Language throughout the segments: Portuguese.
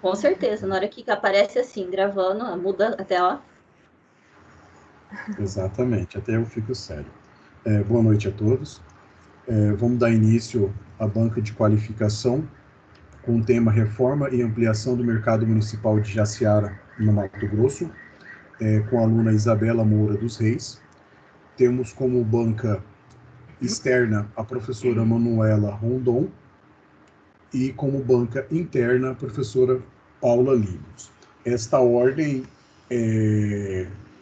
Com certeza, na hora que aparece assim, gravando, muda a tela. Exatamente, até eu fico sério. Boa noite a todos. Vamos dar início à banca de qualificação com o tema Reforma e Ampliação do Mercado Municipal de Jaciara, no Mato Grosso, com a aluna Isabela Moura dos Reis. Temos como banca externa a professora Manuela Rondon e como banca interna a professora Paula Livros. Esta ordem,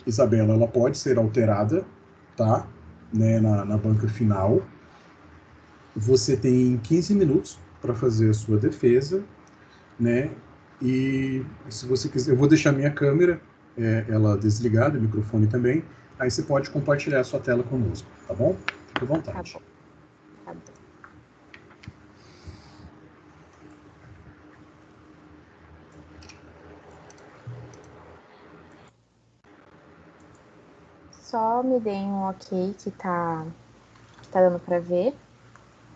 Isabela, ela pode ser alterada, tá? Né, na banca final. Você tem 15 minutos para fazer a sua defesa, né? E se você quiser, eu vou deixar minha câmera, ela desligada, o microfone também. Aí você pode compartilhar a sua tela conosco, tá bom? Fique à vontade. Tá bom. Tá bom. Só me deem um ok que tá dando para ver.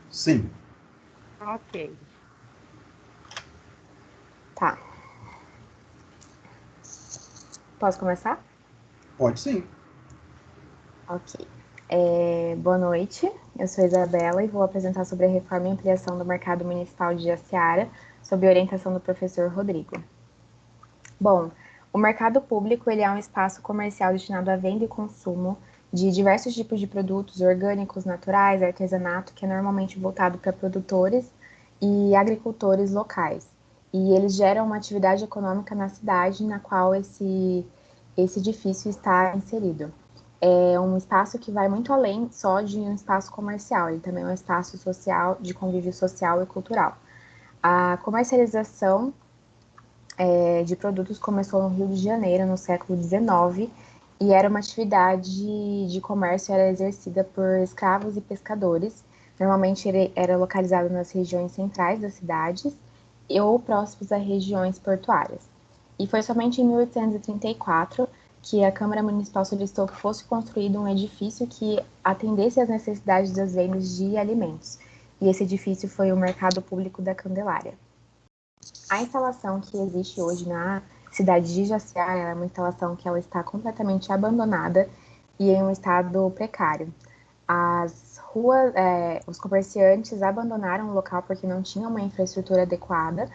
Sim. Ok. Tá. Posso começar? Pode sim. Ok. Boa noite, eu sou Isabela e vou apresentar sobre a reforma e ampliação do mercado municipal de Jaciara, sob orientação do professor Rodrigo. Bom, o mercado público ele é um espaço comercial destinado à venda e consumo de diversos tipos de produtos orgânicos, naturais, artesanato, que é normalmente voltado para produtores e agricultores locais. E eles geram uma atividade econômica na cidade na qual esse edifício está inserido. É um espaço que vai muito além só de um espaço comercial, ele também é um espaço social, de convívio social e cultural. A comercialização de produtos começou no Rio de Janeiro, no século XIX, e era uma atividade de comércio era exercida por escravos e pescadores. Normalmente ele era localizado nas regiões centrais das cidades ou próximos a regiões portuárias. E foi somente em 1834 que a Câmara Municipal solicitou que fosse construído um edifício que atendesse às necessidades das vendas de alimentos. E esse edifício foi o Mercado Público da Candelária. A instalação que existe hoje na cidade de Jaciara é uma instalação que ela está completamente abandonada e em um estado precário. As ruas, os comerciantes abandonaram o local porque não tinham uma infraestrutura adequada.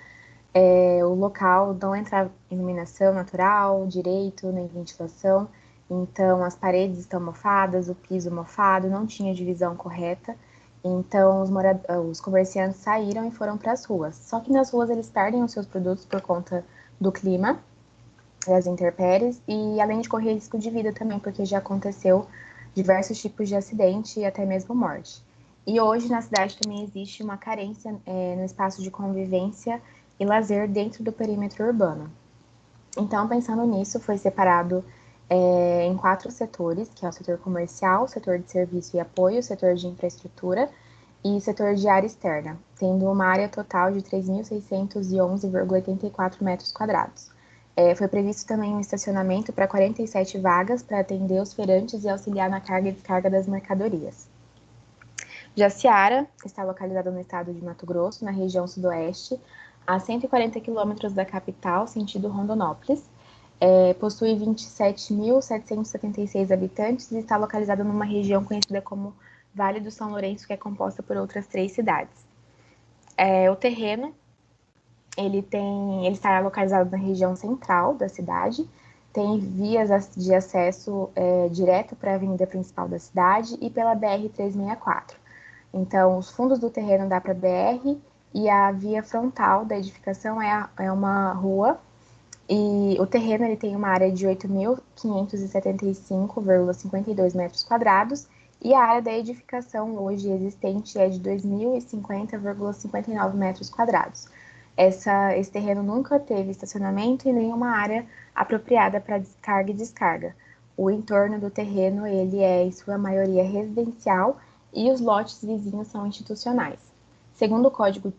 O local não entra iluminação natural, direito, nem ventilação. Então, as paredes estão mofadas, o piso mofado, não tinha divisão correta. Então, os comerciantes saíram e foram para as ruas. Só que nas ruas eles perdem os seus produtos por conta do clima, das intempéries, e além de correr risco de vida também, porque já aconteceu diversos tipos de acidente e até mesmo morte. E hoje na cidade também existe uma carência no espaço de convivência e lazer dentro do perímetro urbano. Então, pensando nisso, foi separado em 4 setores, que é o setor comercial, o setor de serviço e apoio, o setor de infraestrutura e setor de área externa, tendo uma área total de 3.611,84 metros quadrados. Foi previsto também um estacionamento para 47 vagas para atender os feirantes e auxiliar na carga e descarga das mercadorias. Jaciara está localizada no estado de Mato Grosso, na região sudoeste, a 140 quilômetros da capital, sentido Rondonópolis. Possui 27.776 habitantes e está localizada numa região conhecida como Vale do São Lourenço, que é composta por outras 3 cidades. O terreno ele está localizado na região central da cidade, tem vias de acesso direto para a avenida principal da cidade e pela BR-364. Então, os fundos do terreno dá para a BR e a via frontal da edificação é uma rua. E o terreno ele tem uma área de 8.575,52 metros quadrados e a área da edificação hoje existente é de 2.050,59 metros quadrados. Esse terreno nunca teve estacionamento e nenhuma área apropriada para descarga e descarga. O entorno do terreno ele é, em sua maioria, residencial e os lotes vizinhos são institucionais. Segundo o Código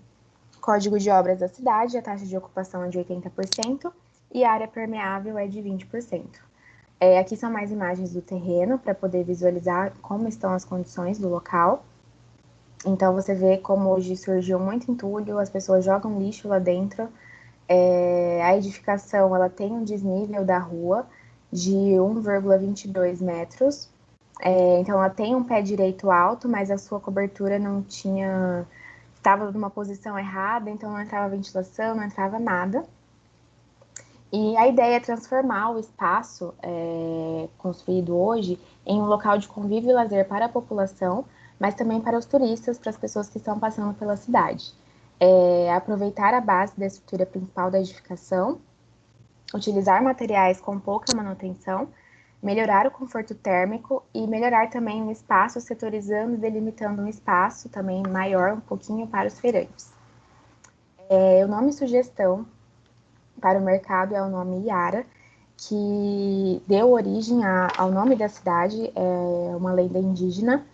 de Obras da cidade, a taxa de ocupação é de 80% e a área permeável é de 20%. Aqui são mais imagens do terreno para poder visualizar como estão as condições do local. Então, você vê como hoje surgiu muito entulho, as pessoas jogam lixo lá dentro, A edificação ela tem um desnível da rua de 1,22 metros. Então, ela tem um pé direito alto, mas a sua cobertura não tinha... Estava numa posição errada, então não entrava ventilação, não entrava nada. E a ideia é transformar o espaço construído hoje em um local de convívio e lazer para a população, mas também para os turistas, para as pessoas que estão passando pela cidade. Aproveitar a base da estrutura principal da edificação, utilizar materiais com pouca manutenção, melhorar o conforto térmico e melhorar também o espaço, setorizando e delimitando um espaço também maior um pouquinho para os feirantes. O nome sugestão para o mercado é o nome Iara, que deu origem ao nome da cidade, é uma lenda indígena,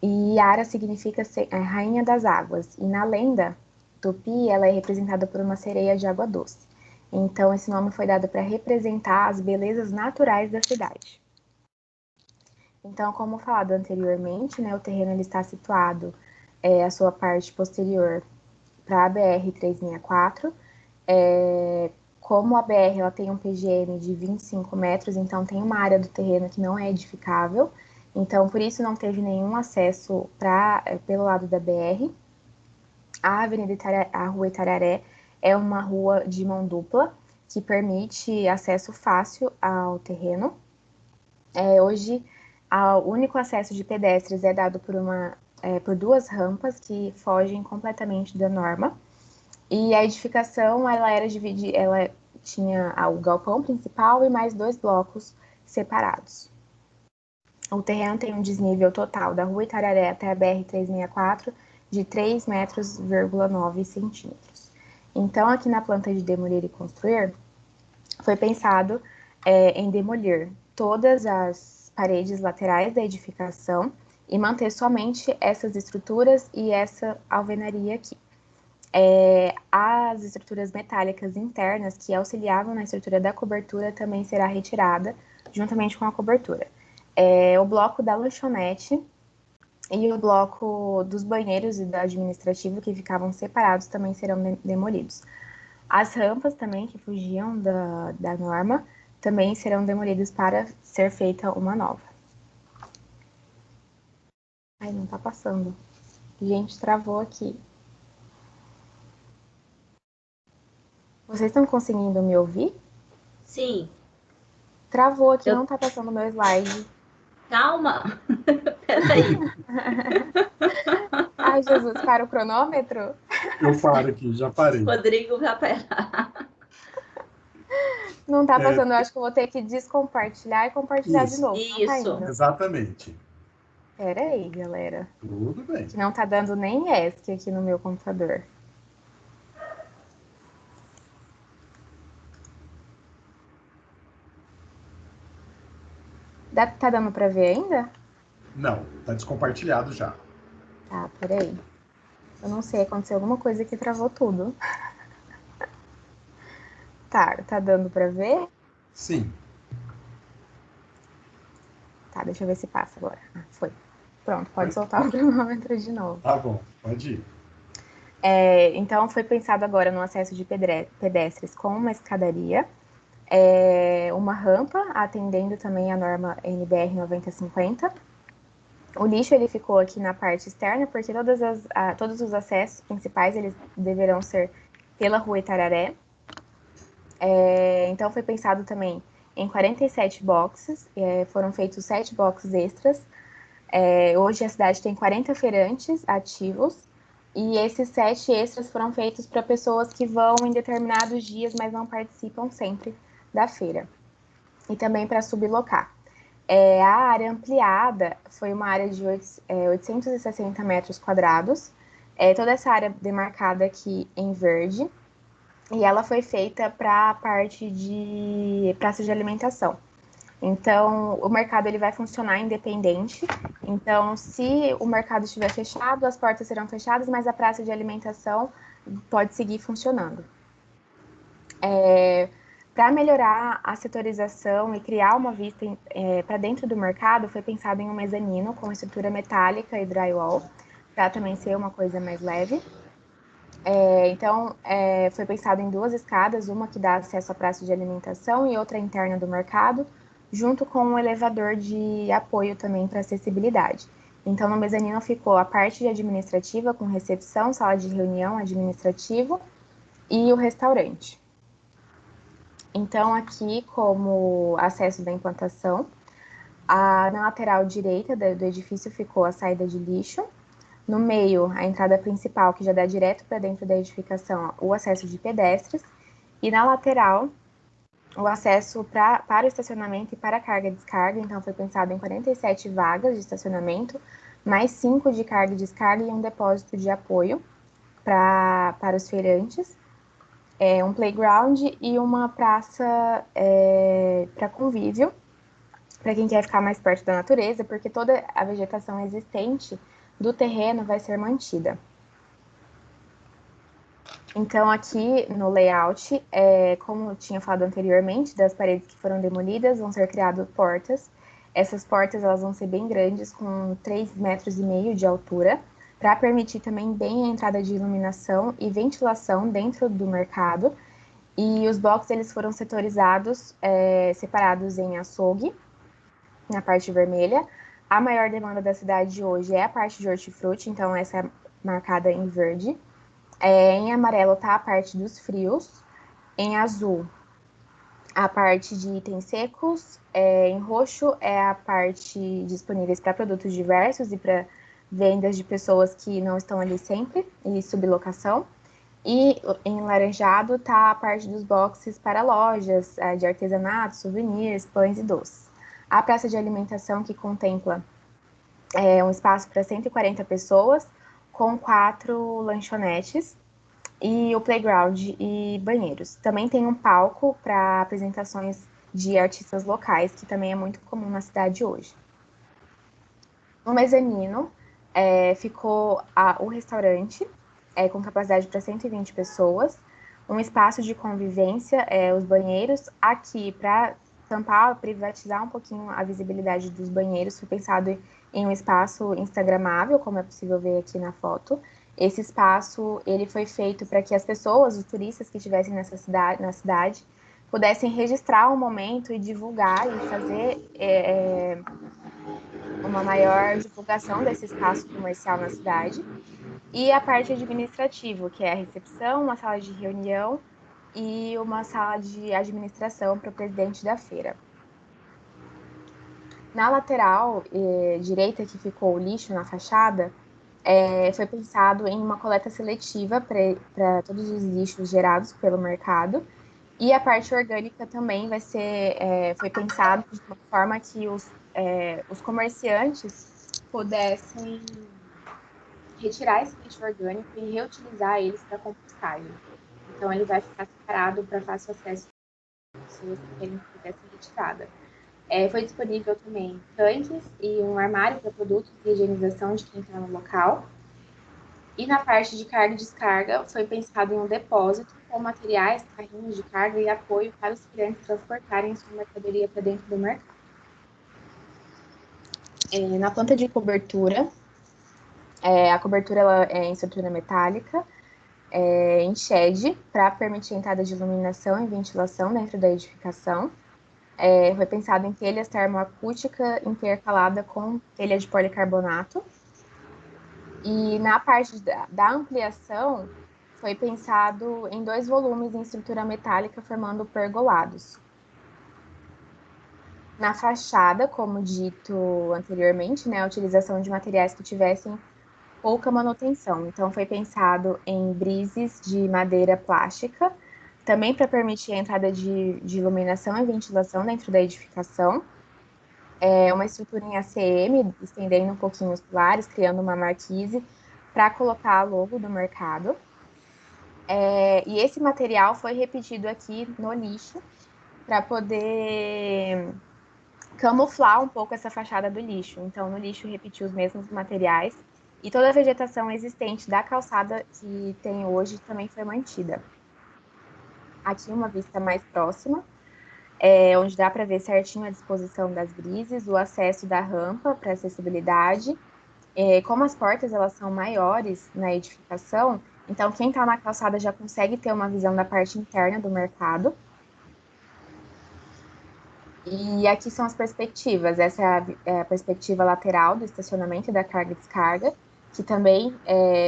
e Iara significa rainha das águas, e na lenda Tupi, ela é representada por uma sereia de água doce. Então, esse nome foi dado para representar as belezas naturais da cidade. Então, como falado anteriormente, né, o terreno ele está situado, a sua parte posterior para a BR-364. Como a BR ela tem um PGM de 25 metros, então tem uma área do terreno que não é edificável. Então, por isso não teve nenhum acesso pelo lado da BR. A Rua Itararé é uma rua de mão dupla, que permite acesso fácil ao terreno. Hoje, o único acesso de pedestres é dado por duas rampas que fogem completamente da norma. E a edificação, ela tinha o galpão principal e mais 2 blocos separados. O terreno tem um desnível total da Rua Itararé até a BR-364 de 3,9 centímetros. Então, aqui na planta de demolir e construir, foi pensado em demolir todas as paredes laterais da edificação e manter somente essas estruturas e essa alvenaria aqui. As estruturas metálicas internas que auxiliavam na estrutura da cobertura também será retirada juntamente com a cobertura. O bloco da lanchonete e o bloco dos banheiros e do administrativo, que ficavam separados, também serão demolidos. As rampas também, que fugiam da norma, também serão demolidas para ser feita uma nova. Ai, não tá passando. Gente, travou aqui. Vocês estão conseguindo me ouvir? Sim. Travou aqui, não tá passando o meu slide. Calma. Peraí. Ai, Jesus, para o cronômetro? Eu paro aqui, já parei. Rodrigo vai parar. Não tá passando, eu acho que eu vou ter que descompartilhar e compartilhar de novo. Isso. Não tá indo. Exatamente. Pera aí, galera. Tudo bem. Que não tá dando nem ESC aqui no meu computador. Tá dando pra ver ainda? Não, tá descompartilhado já. Tá, peraí. Eu não sei, aconteceu alguma coisa que travou tudo. Tá dando pra ver? Sim. Tá, deixa eu ver se passa agora. Foi. Pronto, pode soltar o cronômetro de novo. Tá bom, pode ir. Então, foi pensado agora no acesso de pedestres com uma escadaria, uma rampa, atendendo também a norma NBR 9050. O lixo ele ficou aqui na parte externa, porque todos os acessos principais eles deverão ser pela Rua Itararé. Então, foi pensado também em 47 boxes, foram feitos 7 boxes extras. Hoje a cidade tem 40 feirantes ativos, e esses 7 extras foram feitos para pessoas que vão em determinados dias, mas não participam sempre da feira. E também para sublocar. A área ampliada foi uma área de 860 metros quadrados. Toda essa área demarcada aqui em verde. E ela foi feita para a parte de praça de alimentação. Então, o mercado ele vai funcionar independente. Então, se o mercado estiver fechado, as portas serão fechadas, mas a praça de alimentação pode seguir funcionando. Para melhorar a setorização e criar uma vista para dentro do mercado, foi pensado em um mezanino com estrutura metálica e drywall, para também ser uma coisa mais leve. Então, foi pensado em 2 escadas, uma que dá acesso à praça de alimentação e outra interna do mercado, junto com um elevador de apoio também para acessibilidade. Então, no mezanino ficou a parte administrativa, com recepção, sala de reunião, administrativo e o restaurante. Então, aqui, como acesso da implantação, na lateral direita do edifício ficou a saída de lixo. No meio, a entrada principal, que já dá direto para dentro da edificação, o acesso de pedestres. E na lateral, o acesso para o estacionamento e para a carga e descarga. Então, foi pensado em 47 vagas de estacionamento, mais 5 de carga e descarga e um depósito de apoio para os feirantes. Um playground e uma praça para convívio, para quem quer ficar mais perto da natureza, porque toda a vegetação existente do terreno vai ser mantida. Então, aqui no layout, como eu tinha falado anteriormente, das paredes que foram demolidas, vão ser criadas portas. Essas portas elas vão ser bem grandes, com 3,5 metros de altura, para permitir também bem a entrada de iluminação e ventilação dentro do mercado. E os blocos eles foram setorizados, separados em açougue, na parte vermelha. A maior demanda da cidade hoje é a parte de hortifruti, então essa é marcada em verde. Em amarelo está a parte dos frios. Em azul, a parte de itens secos. Em roxo é a parte disponíveis para produtos diversos e para vendas de pessoas que não estão ali sempre, e sublocação. E em laranjado está a parte dos boxes para lojas de artesanato, souvenirs, pães e doces. A praça de alimentação, que contempla um espaço para 140 pessoas, com 4 lanchonetes, e o playground e banheiros. Também tem um palco para apresentações de artistas locais, que também é muito comum na cidade hoje. No mezanino ficou o restaurante, com capacidade para 120 pessoas, um espaço de convivência, os banheiros. Aqui, para tampar, privatizar um pouquinho a visibilidade dos banheiros, foi pensado em um espaço instagramável, como é possível ver aqui na foto. Esse espaço ele foi feito para que as pessoas, os turistas que estivessem na cidade, pudessem registrar o momento e divulgar e fazer uma maior divulgação desse espaço comercial na cidade. E a parte administrativa, que é a recepção, uma sala de reunião e uma sala de administração para o presidente da feira. Na lateral direita, que ficou o lixo na fachada, foi pensado em uma coleta seletiva para todos os lixos gerados pelo mercado. E a parte orgânica também foi pensado de uma forma que os comerciantes pudessem retirar esse lixo orgânico e reutilizar eles para compostagem. Então, ele vai ficar separado para fácil acesso às pessoas que querem que tivesse retirada. Foi disponível também tanques e um armário para produtos de higienização de quem está no local. E na parte de carga e descarga, foi pensado em um depósito com materiais, carrinhos de carga e apoio para os clientes transportarem sua mercadoria para dentro do mercado. Na planta de cobertura, a cobertura ela é em estrutura metálica, em shed, para permitir a entrada de iluminação e ventilação dentro da edificação. Foi pensado em telhas termoacústica intercalada com telha de policarbonato. E na parte da ampliação, foi pensado em 2 volumes em estrutura metálica formando pergolados. Na fachada, como dito anteriormente, a utilização de materiais que tivessem pouca manutenção. Então, foi pensado em brises de madeira plástica, também para permitir a entrada de iluminação e ventilação dentro da edificação. Uma estrutura em ACM, estendendo um pouquinho os pilares, criando uma marquise para colocar a logo do mercado. E esse material foi repetido aqui no lixo para poder camuflar um pouco essa fachada do lixo. Então, no lixo repetiu os mesmos materiais e toda a vegetação existente da calçada que tem hoje também foi mantida. Aqui uma vista mais próxima, onde dá para ver certinho a disposição das brises, o acesso da rampa para acessibilidade. Como as portas elas são maiores na edificação, Então, quem está na calçada já consegue ter uma visão da parte interna do mercado. E aqui são as perspectivas. Essa é a perspectiva lateral do estacionamento e da carga e descarga, que também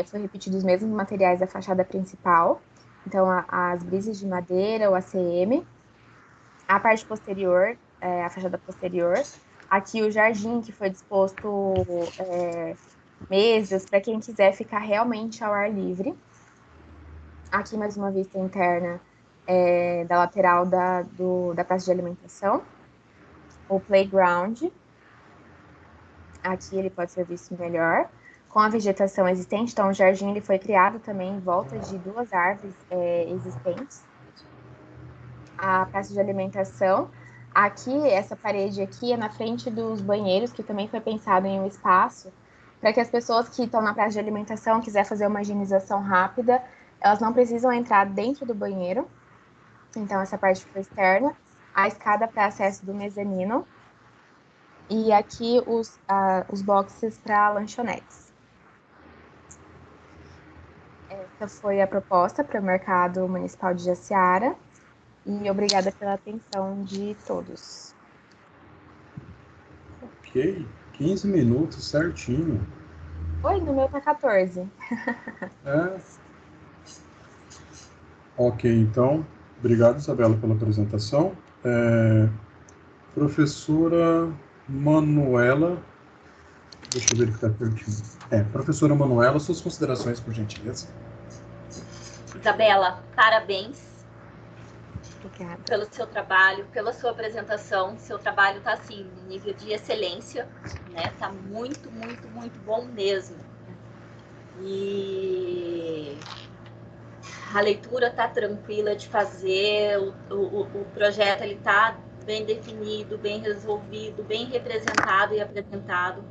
foi repetido os mesmos materiais da fachada principal. Então, as brises de madeira, o ACM. A parte posterior, a fachada posterior. Aqui o jardim, que foi disposto mesas para quem quiser ficar realmente ao ar livre. Aqui mais uma vista interna da lateral da praça de alimentação. O playground. Aqui ele pode ser visto melhor, com a vegetação existente. Então, o jardim ele foi criado também em volta de 2 árvores existentes. A praça de alimentação. Aqui, essa parede aqui é na frente dos banheiros, que também foi pensado em um espaço para que as pessoas que estão na praça de alimentação, quiser fazer uma higienização rápida, elas não precisam entrar dentro do banheiro. Então, essa parte foi externa. A escada para acesso do mezanino. E aqui os boxes para lanchonetes. Essa foi a proposta para o mercado municipal de Jaciara. E obrigada pela atenção de todos. Ok, 15 minutos certinho. Oi, no meu tá 14. Ok, então, obrigado, Isabela, pela apresentação. Professora Manuela, deixa eu verificar pertinho. Professora Manuela, suas considerações, por gentileza. Isabela, parabéns. Obrigada. Pelo seu trabalho, pela sua apresentação. Seu trabalho está assim, no nível de excelência, né? Tá muito, muito, muito bom mesmo. E a leitura tá tranquila de fazer, o projeto ele tá bem definido, bem resolvido, bem representado e apresentado.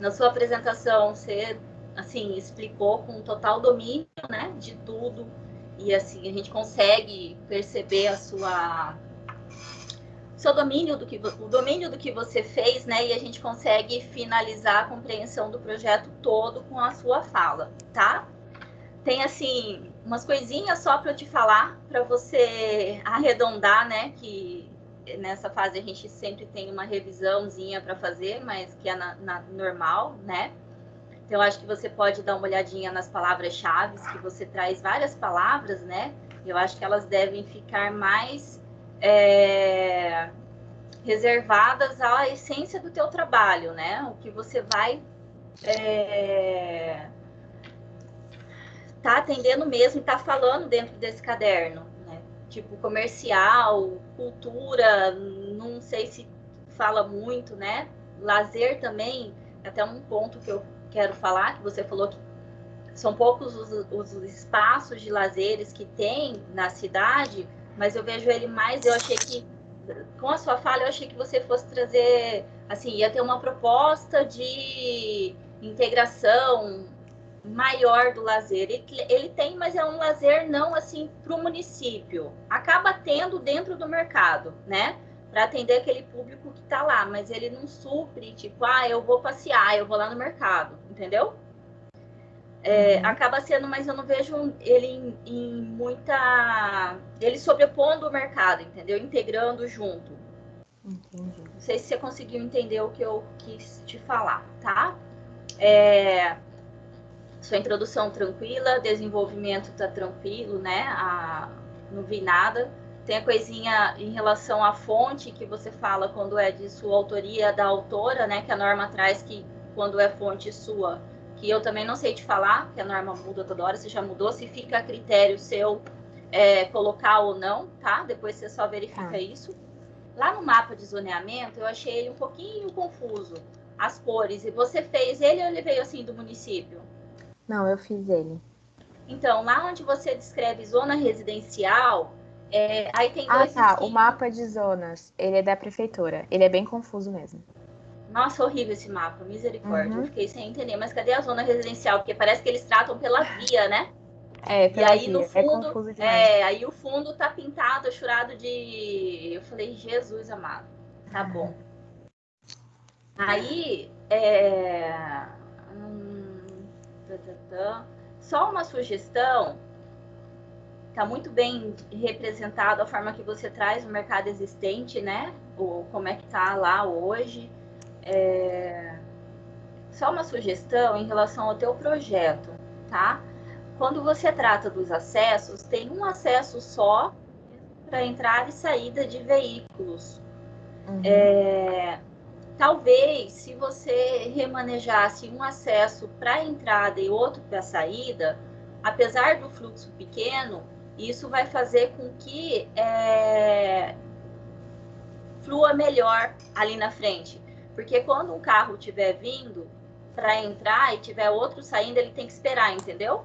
Na sua apresentação, você assim explicou com total domínio, né, de tudo. E assim, a gente consegue perceber o domínio do que você fez, né? E a gente consegue finalizar a compreensão do projeto todo com a sua fala, tá? Tem assim umas coisinhas só para eu te falar, para você arredondar, né? Que nessa fase a gente sempre tem uma revisãozinha para fazer, mas que é na normal, né? Então, eu acho que você pode dar uma olhadinha nas palavras-chave, que você traz várias palavras, né? Eu acho que elas devem ficar mais reservadas à essência do teu trabalho, né? O que você vai tá atendendo mesmo e tá falando dentro desse caderno, né? Tipo comercial, cultura, não sei se fala muito, né? Lazer também, até um ponto que eu quero falar, que você falou que são poucos os espaços de lazeres que tem na cidade, mas eu vejo ele mais, eu achei que, com a sua fala, eu achei que você fosse trazer, assim, ia ter uma proposta de integração maior do lazer. Ele tem, mas é um lazer não, assim, para o município. Acaba tendo dentro do mercado, né? Para atender aquele público que está lá, mas ele não supre, tipo, eu vou passear, eu vou lá no mercado, entendeu? Acaba sendo, mas eu não vejo ele em muita... Ele sobrepondo o mercado, entendeu? Integrando junto. Entendi. Não sei se você conseguiu entender o que eu quis te falar, tá? Sua introdução tranquila, desenvolvimento tá tranquilo, né? Não vi nada. Tem a coisinha em relação à fonte que você fala quando é de sua autoria da autora, né? Que a norma traz que quando é fonte sua, que eu também não sei te falar, que a norma muda toda hora, se já mudou, se fica a critério seu colocar ou não, tá? Depois você só verifica isso. Lá no mapa de zoneamento, eu achei ele um pouquinho confuso, as cores. E você fez ele ou ele veio assim do município? Não, eu fiz ele. Então, lá onde você descreve zona residencial, aí tem Ah, dois tá. O risquinhos. mapa de zonas, ele é da prefeitura. Ele é bem confuso mesmo. Nossa, horrível esse mapa, misericórdia. Eu Uhum. fiquei sem entender. Mas cadê a zona residencial? Porque parece que eles tratam pela via, né? E Pela aí no via. É fundo, confuso demais. aí o fundo tá pintado, churado de... Eu falei, Jesus amado, tá bom. Aí, Só uma sugestão, está muito bem representado a forma que você traz o mercado existente, né? Como é que está lá hoje. Só uma sugestão em relação ao teu projeto, tá? Quando você trata dos acessos, tem um acesso só para entrada e saída de veículos. Talvez, se você remanejasse um acesso para a entrada e outro para a saída, apesar do fluxo pequeno, isso vai fazer com que flua melhor ali na frente. Porque quando um carro estiver vindo para entrar e tiver outro saindo, ele tem que esperar, entendeu?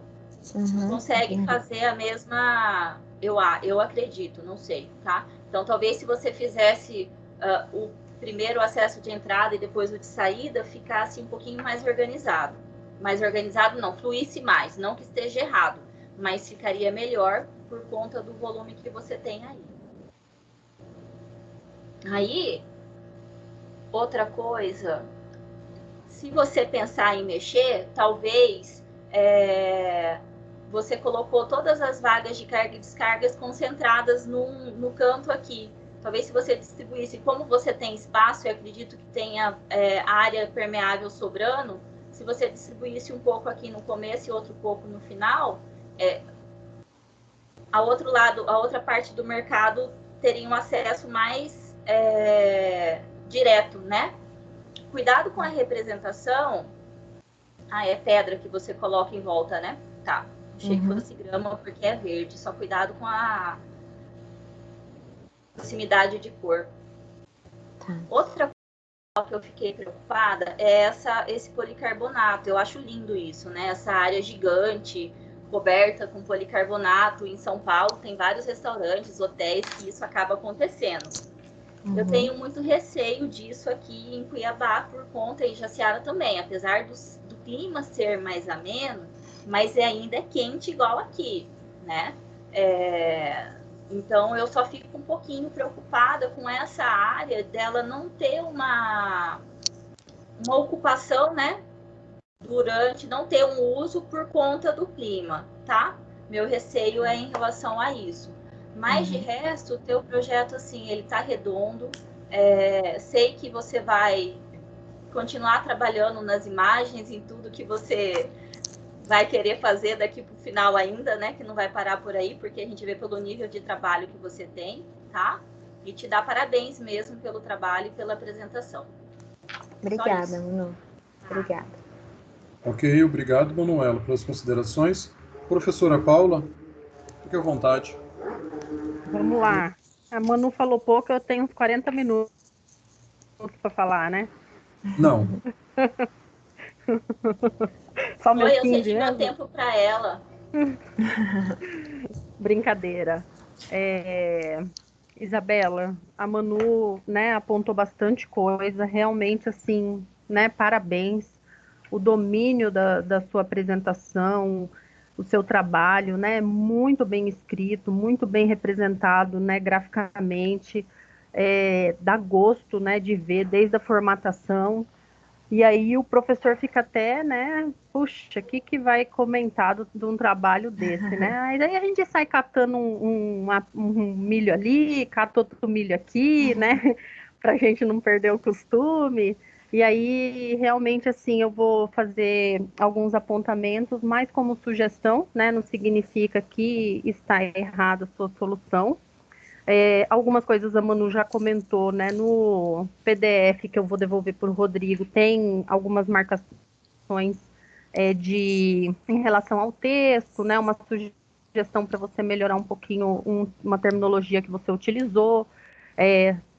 Não consegue fazer a mesma... Eu acredito, não sei, tá? Então, talvez se você fizesse o primeiro acesso de entrada e depois o de saída, ficasse um pouquinho mais organizado. Mais organizado não, fluísse mais. Não que esteja errado, mas ficaria melhor por conta do volume que você tem aí. Aí, outra coisa, se você pensar em mexer, talvez você colocou todas as vagas de carga e descargas concentradas no canto aqui. Talvez se você distribuísse, como você tem espaço, eu acredito que tenha área permeável sobrando, se você distribuísse um pouco aqui no começo e outro pouco no final, a outra parte do mercado teria um acesso mais direto, né? Cuidado com a representação. É pedra que você coloca em volta, né? Tá. Achei que fosse grama porque é verde. Só cuidado com a proximidade de cor. Tá. Outra coisa que eu fiquei preocupada é esse policarbonato. Eu acho lindo isso, né? Essa área gigante, coberta com policarbonato. Em São Paulo tem vários restaurantes, hotéis que isso acaba acontecendo. Eu tenho muito receio disso aqui em Cuiabá por conta, e Jaciara também, apesar do clima ser mais ameno, mas ainda é quente igual aqui, né? Então eu só fico um pouquinho preocupada com essa área dela não ter uma ocupação, né? Não ter um uso por conta do clima, tá? Meu receio é em relação a isso. Mas de resto, o teu projeto, assim, ele tá redondo. Sei que você vai continuar trabalhando nas imagens, em tudo que você vai querer fazer daqui pro final ainda, né? Que não vai parar por aí, porque a gente vê pelo nível de trabalho que você tem, tá? E te dá parabéns mesmo pelo trabalho e pela apresentação. Obrigada, Manu. Obrigada. Ok, obrigado, Manuela, pelas considerações. Professora Paula, fique à vontade. Vamos lá. A Manu falou pouco, eu tenho uns 40 minutos para falar, né? Não. Só meus eu 15 cedi meu mesmo? tempo para ela. Brincadeira. Isabela, a Manu, né, apontou bastante coisa, realmente, assim, né, parabéns. O domínio da sua apresentação, o seu trabalho, né, muito bem escrito, muito bem representado, né, graficamente, dá gosto, né, de ver desde a formatação. E aí o professor fica até, né, puxa, o que vai comentar de um trabalho desse, né? Aí daí a gente sai catando um milho ali, cata outro milho aqui, né? Pra gente não perder o costume. E aí, realmente, assim, eu vou fazer alguns apontamentos, mais como sugestão, né? Não significa que está errada a sua solução. Algumas coisas a Manu já comentou, né? No PDF que eu vou devolver para o Rodrigo, tem algumas marcações em relação ao texto, né? Uma sugestão para você melhorar um pouquinho uma terminologia que você utilizou.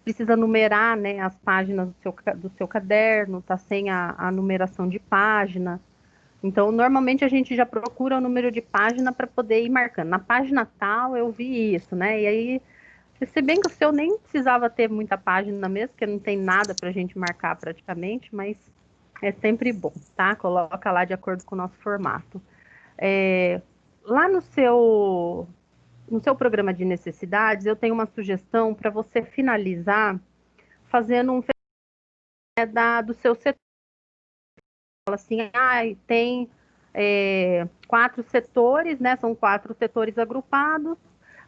Precisa numerar, né, as páginas do seu caderno, tá sem a numeração de página. Então, normalmente a gente já procura o número de página para poder ir marcando. Na página tal eu vi isso, né? E aí, se bem que o seu nem precisava ter muita página mesmo, porque não tem nada para a gente marcar praticamente, mas é sempre bom, tá? Coloca lá de acordo com o nosso formato. Lá no seu programa de necessidades, eu tenho uma sugestão para você finalizar fazendo um do seu setor. Fala assim, tem 4 setores, né? São 4 setores agrupados.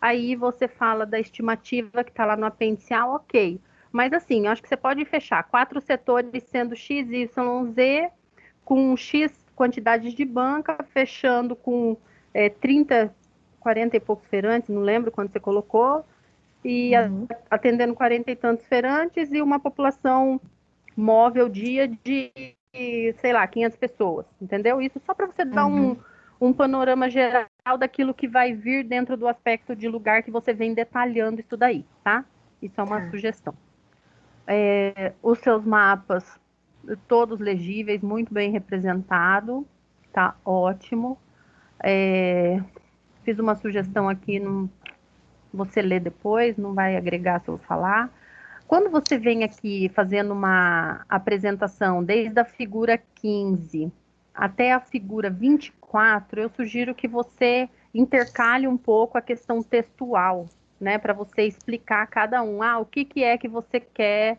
Aí você fala da estimativa que está lá no apêndice A, ok. Mas assim, eu acho que você pode fechar 4 setores sendo X, Y, Z, com X quantidades de banca, fechando com 30, 40 e poucos feirantes, não lembro quando você colocou, e atendendo 40 e tantos feirantes e uma população móvel dia de, sei lá, 500 pessoas, entendeu? Isso só para você dar um panorama geral daquilo que vai vir dentro do aspecto de lugar que você vem detalhando isso daí, tá? Isso é uma sugestão. Os seus mapas, todos legíveis, muito bem representado, tá ótimo. Fiz uma sugestão aqui, você lê depois, não vai agregar se eu falar. Quando você vem aqui fazendo uma apresentação desde a figura 15 até a figura 24, eu sugiro que você intercale um pouco a questão textual, né, para você explicar cada um. O que é que você quer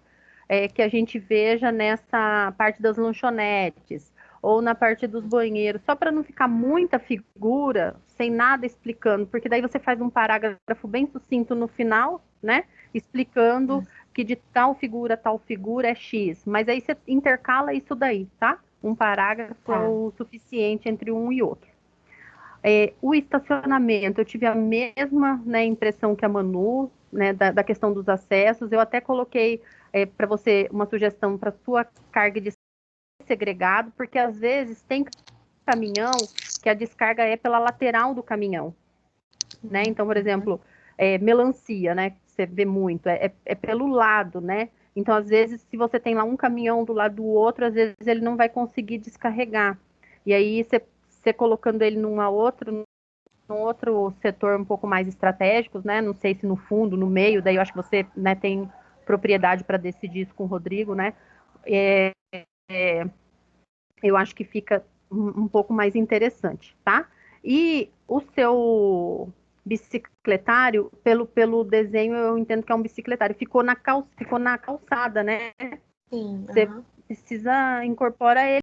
que a gente veja nessa parte das lanchonetes, ou na parte dos banheiros, só para não ficar muita figura, sem nada explicando, porque daí você faz um parágrafo bem sucinto no final, né, explicando que de tal figura é X, mas aí você intercala isso daí, tá? Um parágrafo é o suficiente entre um e outro. O estacionamento, eu tive a mesma, né, impressão que a Manu, né, da questão dos acessos. Eu até coloquei para você uma sugestão para sua carga de segregado, porque às vezes tem caminhão que a descarga é pela lateral do caminhão, né? Então, por exemplo, melancia, né? Você vê muito, é pelo lado, né? Então, às vezes, se você tem lá um caminhão do lado do outro, às vezes ele não vai conseguir descarregar. E aí, você colocando ele num outro setor um pouco mais estratégico, né? Não sei se no fundo, no meio, daí eu acho que você, né, tem propriedade para decidir isso com o Rodrigo, né? Eu acho que fica um pouco mais interessante, tá? E o seu bicicletário, pelo desenho, eu entendo que é um bicicletário. Ficou na calçada, né? Sim. Você precisa incorporar ele,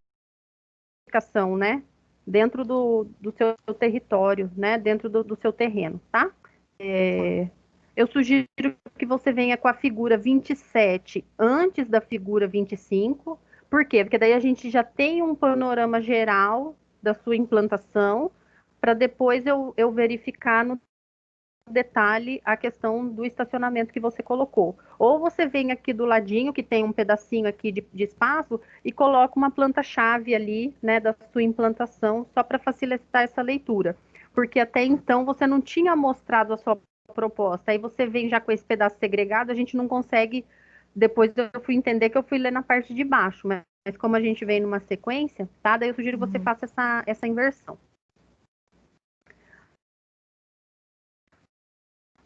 né? Dentro do seu território, né? Dentro do seu terreno, tá? Eu sugiro que você venha com a figura 27 antes da figura 25. Por quê? Porque daí a gente já tem um panorama geral da sua implantação, para depois eu verificar no detalhe a questão do estacionamento que você colocou. Ou você vem aqui do ladinho, que tem um pedacinho aqui de espaço, e coloca uma planta-chave ali, né, da sua implantação, só para facilitar essa leitura. Porque até então você não tinha mostrado a sua proposta. Aí você vem já com esse pedaço segregado, a gente não consegue. Depois eu fui entender que eu fui ler na parte de baixo, mas como a gente vem numa sequência, tá? Daí eu sugiro que você faça essa inversão.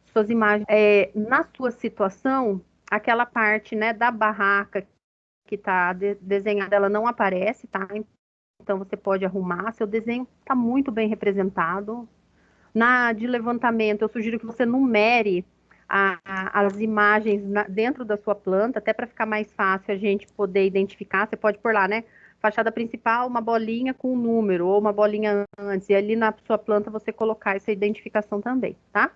Suas imagens. Na sua situação, aquela parte, né, da barraca que está desenhada, ela não aparece, tá? Então você pode arrumar. Seu desenho está muito bem representado. Na de levantamento, eu sugiro que você numere as imagens dentro da sua planta, até para ficar mais fácil a gente poder identificar. Você pode pôr lá, né? Fachada principal, uma bolinha com um número, ou uma bolinha antes, e ali na sua planta você colocar essa identificação também, tá?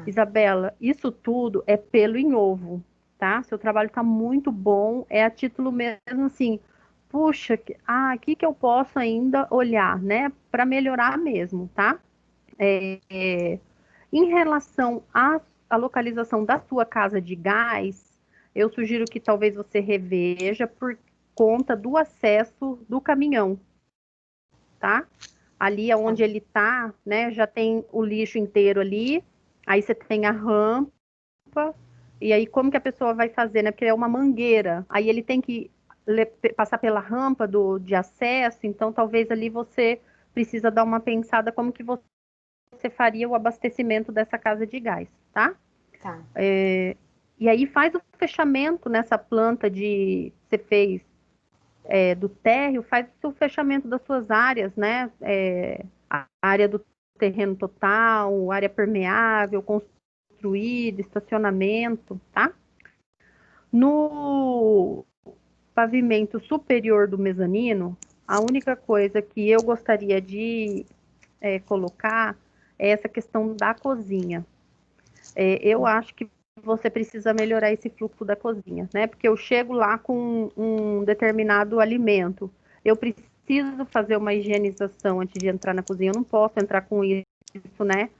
Isabela, isso tudo é pelo em ovo, tá? Seu trabalho está muito bom, é a título mesmo assim, puxa, aqui que eu posso ainda olhar, né? Para melhorar mesmo, tá? Em relação à localização da sua casa de gás, eu sugiro que talvez você reveja por conta do acesso do caminhão, tá? Ali onde ele tá, né, já tem o lixo inteiro ali, aí você tem a rampa, e aí como que a pessoa vai fazer, né? Porque é uma mangueira, aí ele tem que passar pela rampa de acesso, então talvez ali você precisa dar uma pensada como que você faria o abastecimento dessa casa de gás, tá? Tá. E aí faz o fechamento nessa planta você fez do térreo, faz o fechamento das suas áreas, né? A área do terreno total, área permeável, construída, estacionamento, tá? No pavimento superior do mezanino, A única coisa que eu gostaria de colocar é essa questão da cozinha. Eu acho que você precisa melhorar esse fluxo da cozinha, né? Porque eu chego lá com um determinado alimento, eu preciso fazer uma higienização antes de entrar na cozinha, eu não posso entrar com isso, né?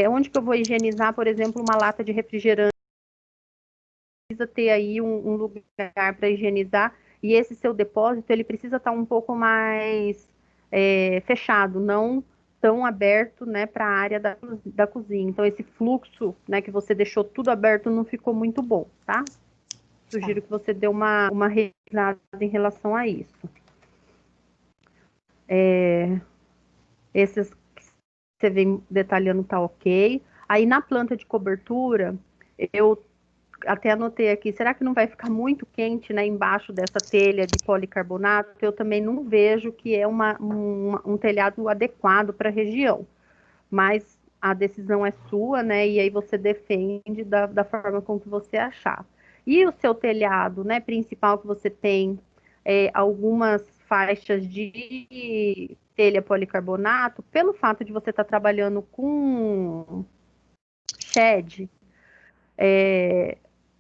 Onde que eu vou higienizar, por exemplo, uma lata de refrigerante? Precisa ter aí um lugar para higienizar, e esse seu depósito, ele precisa estar um pouco mais fechado, não tão aberto, né, para a área da cozinha. Então, esse fluxo, né, que você deixou tudo aberto não ficou muito bom, tá? Sugiro que você dê uma revisada em relação a isso. Esses que você vem detalhando tá ok. Aí, na planta de cobertura, eu até anotei aqui, será que não vai ficar muito quente, né, embaixo dessa telha de policarbonato? Eu também não vejo que é um telhado adequado para a região, mas a decisão é sua, né, e aí você defende da forma com que você achar. E o seu telhado, né, principal que você tem algumas faixas de telha policarbonato, pelo fato de você estar trabalhando com shed,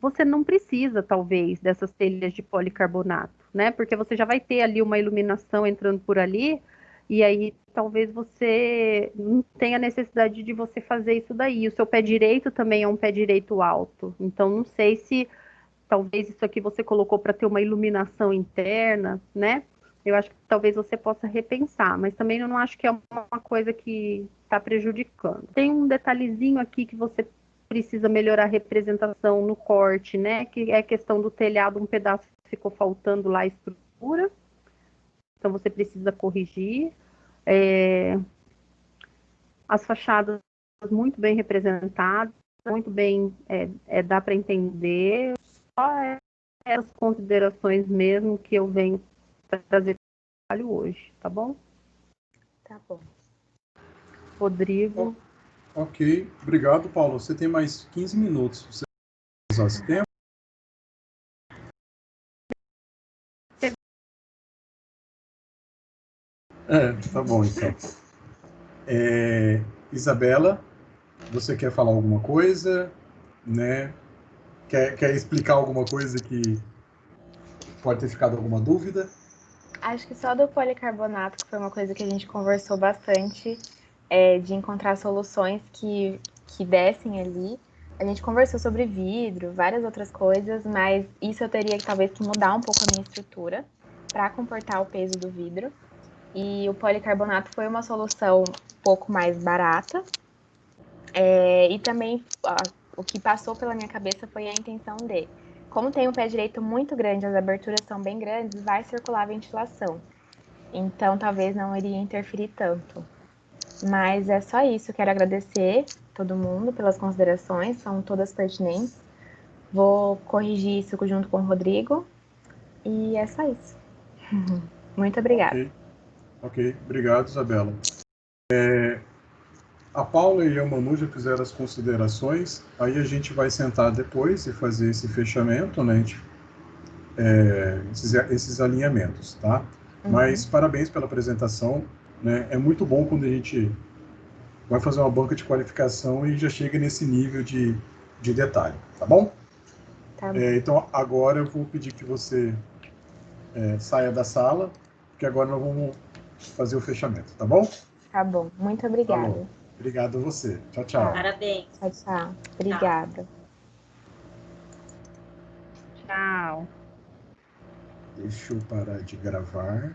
você não precisa, talvez, dessas telhas de policarbonato, né? Porque você já vai ter ali uma iluminação entrando por ali, e aí talvez você não tenha necessidade de você fazer isso daí. O seu pé direito também é um pé direito alto, então não sei se talvez isso aqui você colocou para ter uma iluminação interna, né? Eu acho que talvez você possa repensar, mas também eu não acho que é uma coisa que está prejudicando. Tem um detalhezinho aqui que você precisa melhorar a representação no corte, né? Que é a questão do telhado, um pedaço ficou faltando lá a estrutura. Então você precisa corrigir. As fachadas muito bem representadas, muito bem, dá para entender. Só essas considerações mesmo que eu venho trazer para o trabalho hoje, tá bom? Tá bom. Rodrigo. Ok, obrigado, Paulo. Você tem mais 15 minutos. Você usar esse tempo? Tá bom, então. Isabela, você quer falar alguma coisa, né? Quer explicar alguma coisa que pode ter ficado alguma dúvida? Acho que só do policarbonato, que foi uma coisa que a gente conversou bastante, de encontrar soluções que dessem ali. A gente conversou sobre vidro, várias outras coisas, mas isso eu teria talvez que mudar um pouco a minha estrutura para comportar o peso do vidro. E o policarbonato foi uma solução um pouco mais barata. E também o que passou pela minha cabeça foi a intenção de, como tem um pé direito muito grande, as aberturas são bem grandes, vai circular a ventilação. Então, talvez não iria interferir tanto. Mas é só isso. Quero agradecer todo mundo pelas considerações, são todas pertinentes. Vou corrigir isso junto com o Rodrigo. E é só isso. Muito obrigada. Ok. Obrigado, Isabela. A Paula e a Manu já fizeram as considerações, aí a gente vai sentar depois e fazer esse fechamento, né? Esses alinhamentos, tá? Mas parabéns pela apresentação, né? É muito bom quando a gente vai fazer uma banca de qualificação e já chega nesse nível de detalhe, tá bom? Tá bom. Então, agora eu vou pedir que você saia da sala, porque agora nós vamos fazer o fechamento, tá bom? Tá bom. Muito obrigada. Falou. Obrigado a você. Tchau, tchau. Parabéns. Tchau, tchau. Obrigada. Tchau. Deixa eu parar de gravar.